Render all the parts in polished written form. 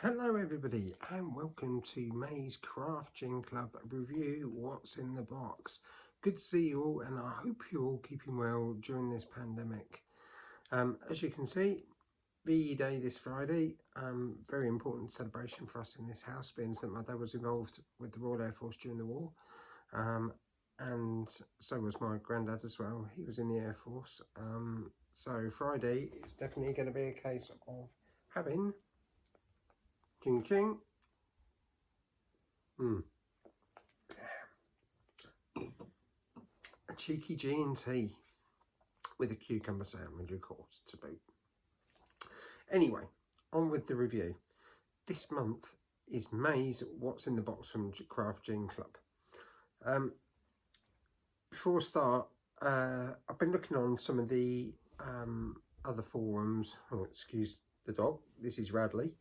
Hello everybody and welcome to May's Craft Gin Club review What's in the Box. Good to see you all and I hope you're all keeping well during this pandemic. As you can see, VE Day this Friday, very important celebration for us in this house, being that my dad was involved with the Royal Air Force during the war, and so was my granddad as well. He was in the Air Force, so Friday is definitely going to be a case of having ching ching. A cheeky G&T with a cucumber sandwich, of course, to boot. Anyway, on with the review. This month is May's What's in the Box from Craft Gin Club. Before I start, I've been looking on some of the other forums. Oh, excuse the dog. This is Radley.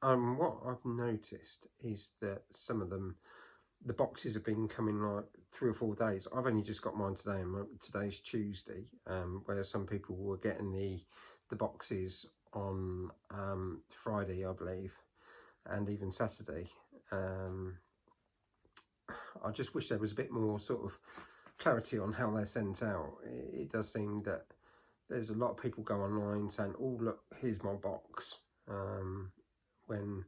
What I've noticed is that some of them, the boxes have been coming like 3 or 4 days. I've only just got mine today, and today's Tuesday, where some people were getting the boxes on Friday, I believe, and even Saturday. I just wish there was a bit more sort of clarity on how they're sent out. It does seem that there's a lot of people go online saying, oh look, here's my box, when,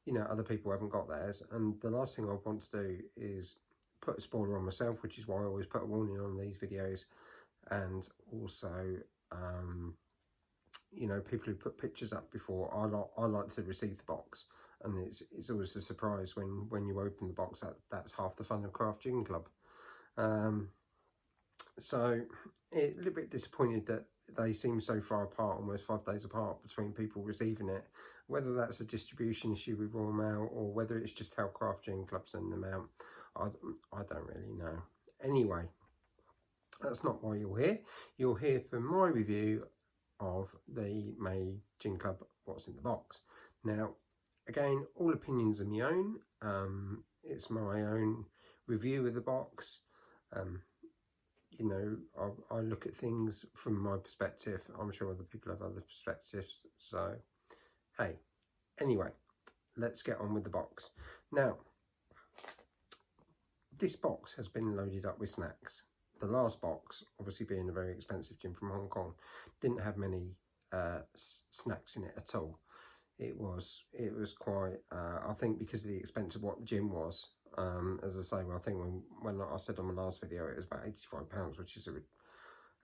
you know, other people haven't got theirs. And the last thing I want to do is put a spoiler on myself, which is why I always put a warning on these videos. And also, you know, people who put pictures up before, I like to receive the box. And it's always a surprise when you open the box. That's half the fun of Craft Gin Club. So a little bit disappointed that they seem so far apart, almost 5 days apart between people receiving it. Whether that's a distribution issue with Royal Mail or whether it's just how Craft Gin Club send them out, I don't really know. Anyway, that's not why you're here. You're here for my review of the May Gin Club What's in the Box. Now, again, all opinions are my own. It's my own review of the box. You know, I look at things from my perspective. I'm sure other people have other perspectives. So, hey, anyway, let's get on with the box. Now, this box has been loaded up with snacks. The last box, obviously being a very expensive gin from Hong Kong, didn't have many snacks in it at all. It was quite, I think because of the expense of what the gin was, as I say, well, I think when I said on my last video, it was about £85, which is a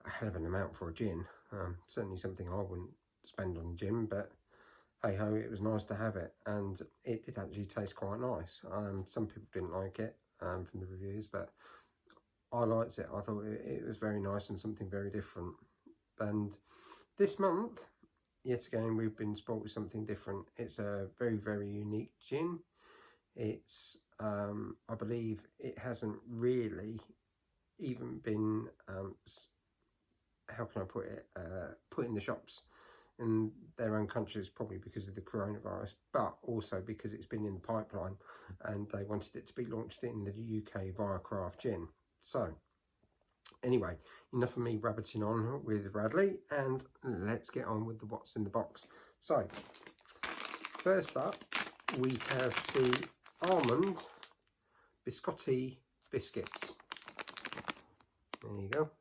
hell of an amount for a gin. Certainly something I wouldn't spend on a gin, but hey ho, it was nice to have it, and it did actually taste quite nice. Some people didn't like it from the reviews, but I liked it. I thought it was very nice and something very different. And this month, yet again, we've been spoilt with something different. It's a very, very unique gin. It's, I believe it hasn't really even been, how can I put it, put in the shops in their own countries, probably because of the coronavirus, but also because it's been in the pipeline and they wanted it to be launched in the UK via Craft Gin. So, anyway, enough of me rabbiting on with Radley, and let's get on with the what's in the box. So, first up, we have the almond biscotti biscuits. There you go.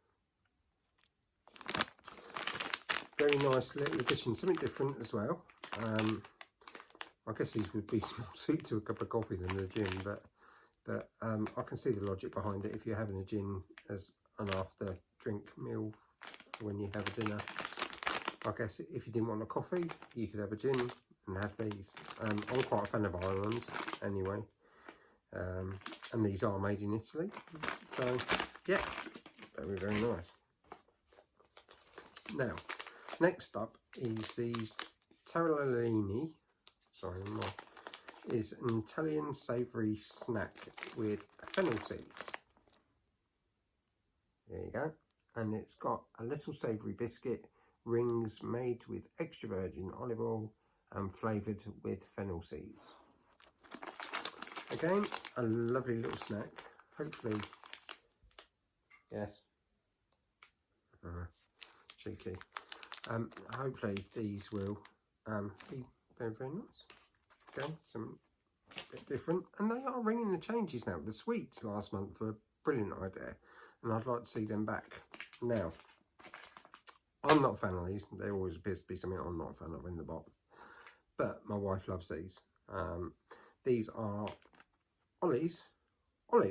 Very nice little addition, something different as well. I guess these would be more suited to a cup of coffee than a gin, but I can see the logic behind it. If you're having a gin as an after drink meal when you have a dinner, I guess if you didn't want a coffee, you could have a gin and have these. I'm quite a fan of Ireland anyway, and these are made in Italy, so yeah, very, very nice. Now, next up is these Taralellini, is an Italian savoury snack with fennel seeds. There you go. And it's got a little savoury biscuit, rings made with extra virgin olive oil and flavoured with fennel seeds. Again, a lovely little snack. Hopefully, yes, cheeky. Hopefully these will be very, very nice. Okay, some bit different, and they are ringing the changes now. The sweets last month were a brilliant idea, and I'd like to see them back. Now, I'm not a fan of these. There always appears to be something I'm not a fan of in the bottom, but my wife loves these. These are olives. I'll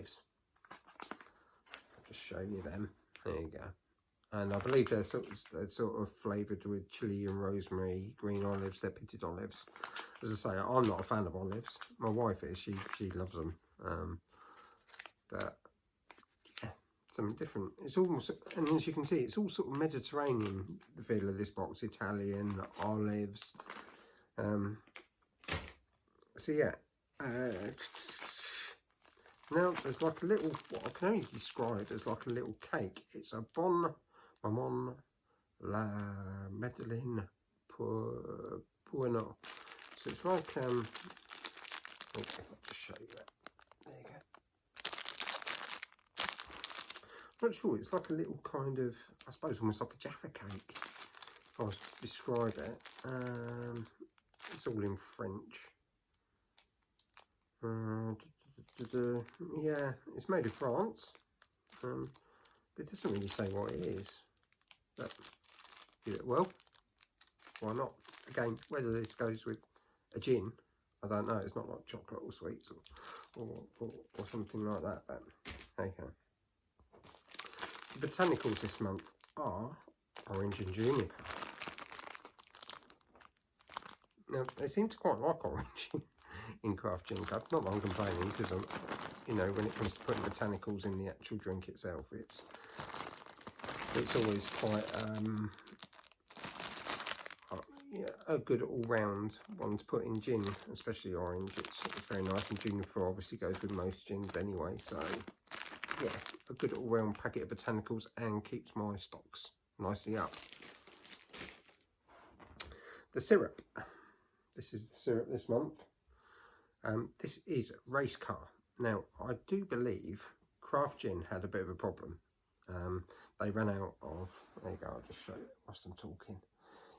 just show you them. There you go. And I believe they're sort of flavoured with chilli and rosemary, green olives. They're pitted olives. As I say, I'm not a fan of olives. My wife is. She loves them. But yeah, some different. It's almost, and as you can see, it's all sort of Mediterranean. The feel of this box, Italian olives. So yeah. Now there's like a little, what I can only describe as like a little cake. It's a Bon Maman La Madeleine Pourno. So it's like, I'll just show you that. There you go. I'm not sure, it's like a little kind of, I suppose almost like a Jaffa cake, if I was to describe it. It's all in French. Yeah, it's made in France, but it doesn't really say what it is. But well, why not? Again, whether this goes with a gin, I don't know. It's not like chocolate or sweets or something like that. But there you go. The botanicals this month are orange and juniper. Now they seem to quite like orange in Craft Gin Club. Not that I'm complaining, because I'm, you know, when it comes to putting botanicals in the actual drink itself, it's always quite yeah, a good all-round one to put in gin, especially orange. It's very nice, and juniper obviously goes with most gins anyway. So yeah, a good all-round packet of botanicals, and keeps my stocks nicely up. The syrup. This is the syrup this month. This is Race Car. Now, I do believe Craft Gin had a bit of a problem. They ran out of, there you go, I'll just show you whilst I'm talking.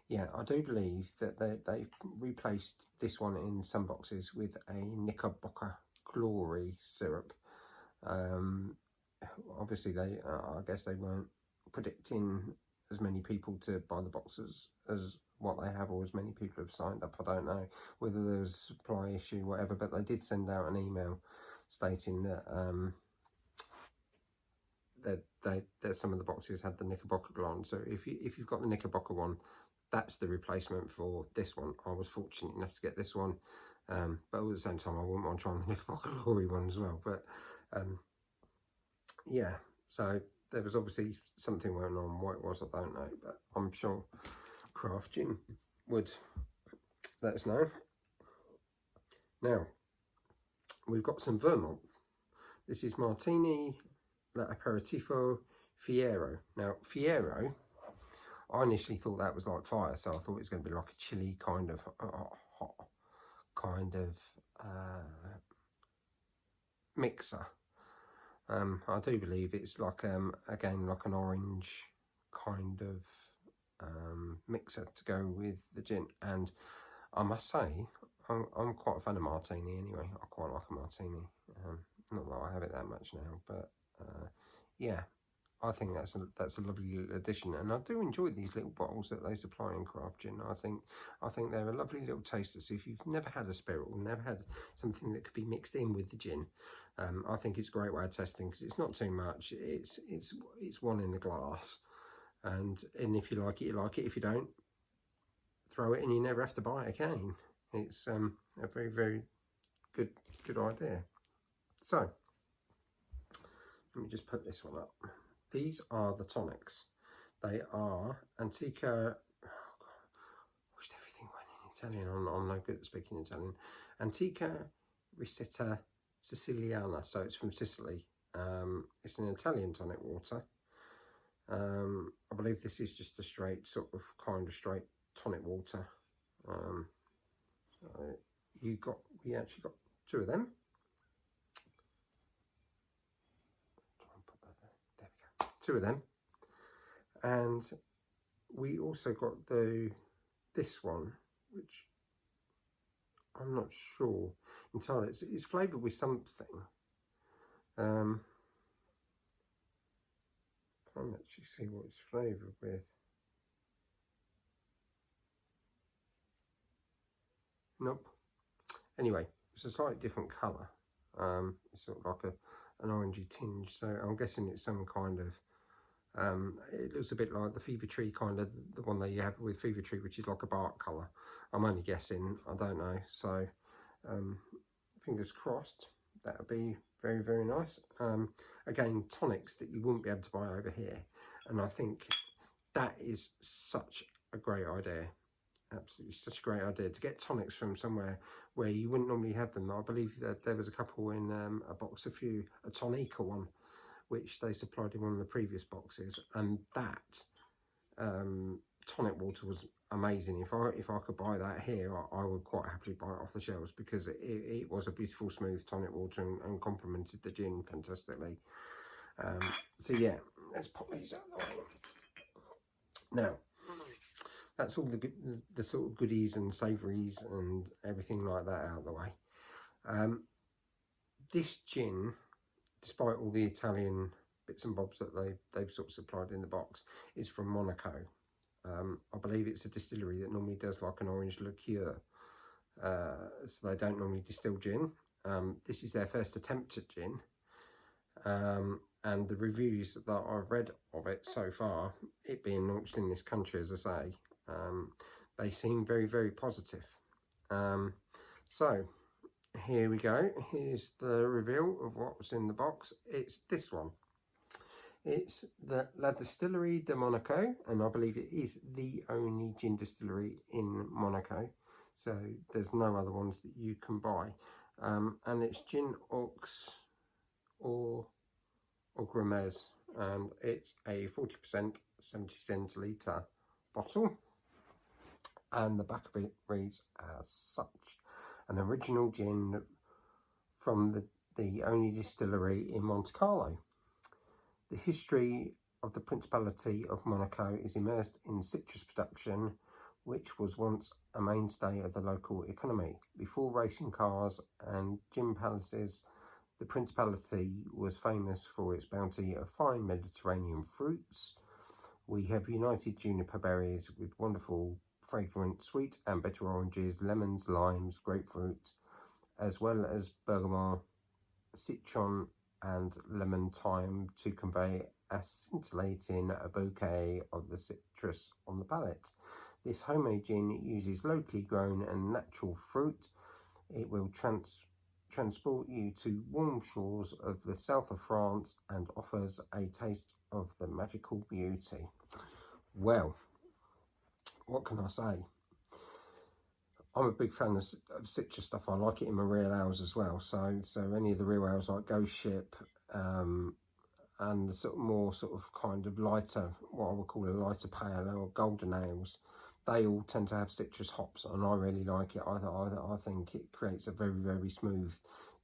Yeah, I do believe that they've replaced this one in some boxes with a Knickerbocker Glory syrup. Obviously, I guess they weren't predicting as many people to buy the boxes as what they have, or as many people have signed up. I don't know whether there was a supply issue, whatever, but they did send out an email stating that that some of the boxes had the Knickerbocker Glory. So if you've got the Knickerbocker one, that's the replacement for this one. I was fortunate enough to get this one, but at the same time, I wouldn't mind trying the Knickerbocker Glory one as well. But yeah, so there was obviously something going on. What it was, I don't know, but I'm sure Craft Gin would let us know. Now, we've got some Vermouth. This is Martini L'Aperitivo Fiero. Now, Fiero, I initially thought that was like fire, so I thought it was going to be like a chilli kind of hot kind of mixer. I do believe it's like again like an orange kind of mixer to go with the gin, and I must say I'm quite a fan of martini anyway. I quite like a martini. Not that I have it that much now, but yeah, I think that's a lovely little addition, and I do enjoy these little bottles that they supply in Craft Gin. I think they're a lovely little taster. So if you've never had a spirit, or never had something that could be mixed in with the gin, I think it's a great way of testing, because it's not too much. It's one in the glass, and if you like it, you like it. If you don't, throw it, and you never have to buy it again. It's a very, very good idea. So let me just put this one up. These are the tonics. They are Antica. Oh God, I wished everything went in Italian. I'm no good at speaking Italian. Antica Ricetta Siciliana. So it's from Sicily. It's an Italian tonic water. I believe this is just a straight kind of straight tonic water. So we actually got two of them. Try and put that there. There we go. Two of them, and we also got this one, which I'm not sure entirely. It's flavoured with something. Can't actually see what it's flavoured with. Nope. Anyway, it's a slightly different colour. It's sort of like an orangey tinge, so I'm guessing it's some kind of it looks a bit like the Fever Tree, kind of the one that you have with Fever Tree, which is like a bark colour. I'm only guessing, I don't know. So fingers crossed, that would be very, very nice. Again, tonics that you wouldn't be able to buy over here, and I think that is such a great idea. Absolutely such a great idea to get tonics from somewhere where you wouldn't normally have them. I believe that there was a couple in a box of few, a Tonica one, which they supplied in one of the previous boxes, and that tonic water was amazing. If I could buy that here, I would quite happily buy it off the shelves, because it was a beautiful smooth tonic water and complemented the gin fantastically. So yeah, let's pop these out of the way. Now, that's all the sort of goodies and savouries and everything like that out of the way. This gin, despite all the Italian bits and bobs that they've sort of supplied in the box, is from Monaco. I believe it's a distillery that normally does like an orange liqueur, so they don't normally distill gin. This is their first attempt at gin, and the reviews that I've read of it so far, it being launched in this country, as I say, they seem very, very positive. So here we go. Here's the reveal of what was in the box. It's this one. It's the La Distillerie de Monaco, and I believe it is the only gin distillery in Monaco, so there's no other ones that you can buy. And it's Gin Aux or Gramez, and it's a 40% 70 centilitre bottle, and the back of it reads as such: an original gin from the only distillery in Monte Carlo. The history of the Principality of Monaco is immersed in citrus production, which was once a mainstay of the local economy. Before racing cars and gin palaces, the Principality was famous for its bounty of fine Mediterranean fruits. We have united juniper berries with wonderful, fragrant, sweet and bitter oranges, lemons, limes, grapefruit, as well as bergamot, citron and lemon thyme to convey a scintillating bouquet of the citrus on the palate. This homemade gin uses locally grown and natural fruit. It will transport you to warm shores of the south of France and offers a taste of the magical beauty. Well, what can I say? I'm a big fan of citrus stuff. I like it in my real ales as well. So any of the real ales like Ghost Ship, and the sort of kind of lighter, what I would call a lighter pale or golden ales, they all tend to have citrus hops, and I really like it. I think it creates a very, very smooth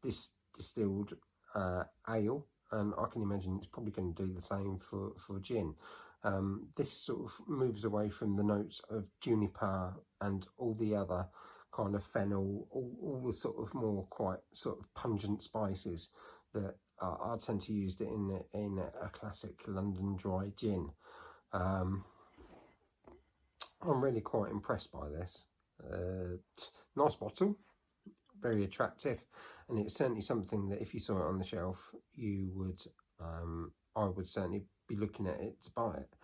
distilled ale, and I can imagine it's probably going to do the same for gin. This sort of moves away from the notes of juniper and all the other kind of fennel, all the sort of more quite sort of pungent spices that I tend to use it in a classic London dry gin. I'm really quite impressed by this. Nice bottle, very attractive, and it's certainly something that if you saw it on the shelf, you would, I would certainly be looking at it to buy it.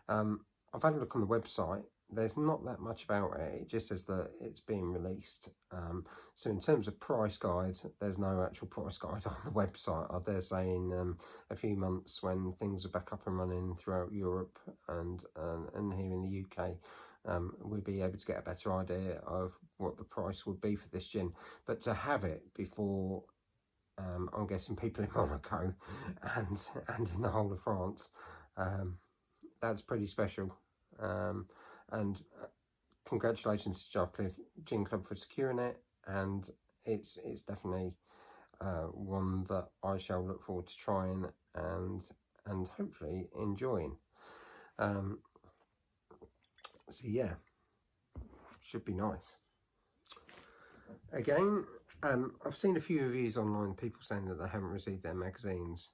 I've had a look on the website. There's not that much about it. It just says that it's being released. So in terms of price guide, there's no actual price guide on the website. I dare say in a few months, when things are back up and running throughout Europe and here in the UK, we'll be able to get a better idea of what the price would be for this gin. But to have it before, I'm guessing people in Monaco and in the whole of France, that's pretty special. And congratulations to Jarcliffe Gin Club for securing it, and it's definitely one that I shall look forward to trying and hopefully enjoying. So yeah, should be nice. Again, I've seen a few reviews online, people saying that they haven't received their magazines.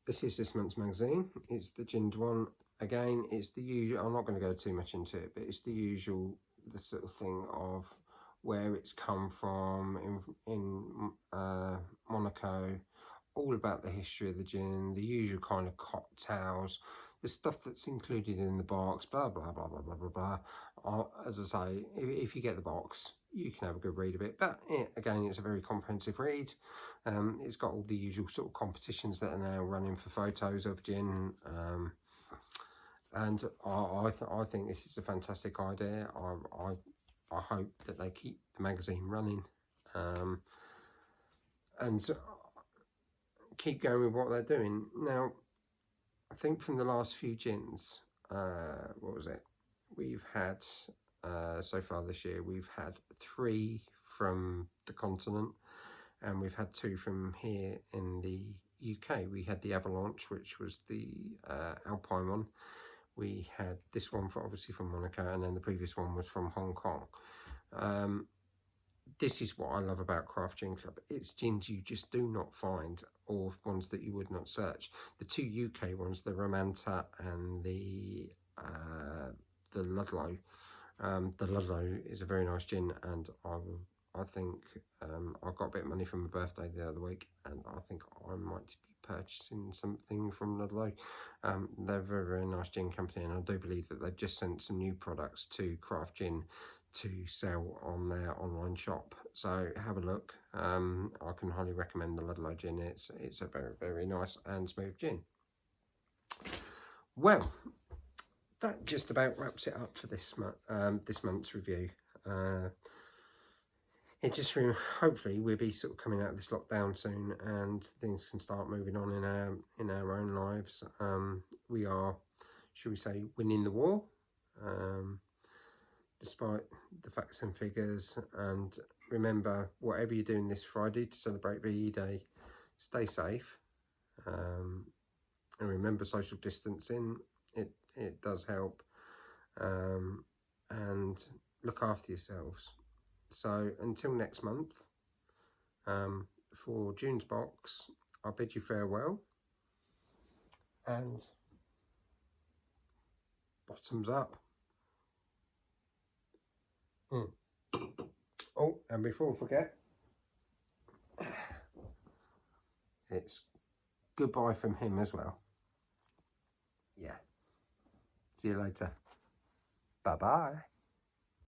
This is this month's magazine. It's the ginned one. Again, it's the usual. I'm not going to go too much into it, but it's the usual, the sort of thing of where it's come from in Monaco, all about the history of the gin, the usual kind of cocktails, the stuff that's included in the box, blah blah blah blah blah blah blah. As I say, if you get the box, you can have a good read of it. But again, it's a very comprehensive read. It's got all the usual sort of competitions that are now running for photos of gin. And I think this is a fantastic idea. I hope that they keep the magazine running, and keep going with what they're doing. Now, I think from the last few gins, what was it? We've had, so far this year, we've had 3 from the continent, and we've had 2 from here in the UK. We had the Avalanche, which was the Alpine one. We had this one for obviously from Monaco, and then the previous one was from Hong Kong. This is what I love about Craft Gin Club. It's gins you just do not find, or ones that you would not search. The 2 UK ones, the Ramanta and the Ludlow. The Ludlow is a very nice gin, and I think I got a bit of money from my birthday the other week, and I think I might be purchasing something from Ludlow. They're a very, very nice gin company, and I do believe that they've just sent some new products to Craft Gin to sell on their online shop. So have a look. I can highly recommend the Ludlow gin. It's a very, very nice and smooth gin. Well, that just about wraps it up for this month's review. It just hopefully we'll be sort of coming out of this lockdown soon, and things can start moving on in our own lives. We are, should we say, winning the war, despite the facts and figures. And remember, whatever you're doing this Friday to celebrate VE Day, stay safe, and remember social distancing. It does help, and look after yourselves. So until next month, for June's box, I bid you farewell, and bottoms up. Oh, and before I forget, it's goodbye from him as well. Yeah. See you later. Bye-bye.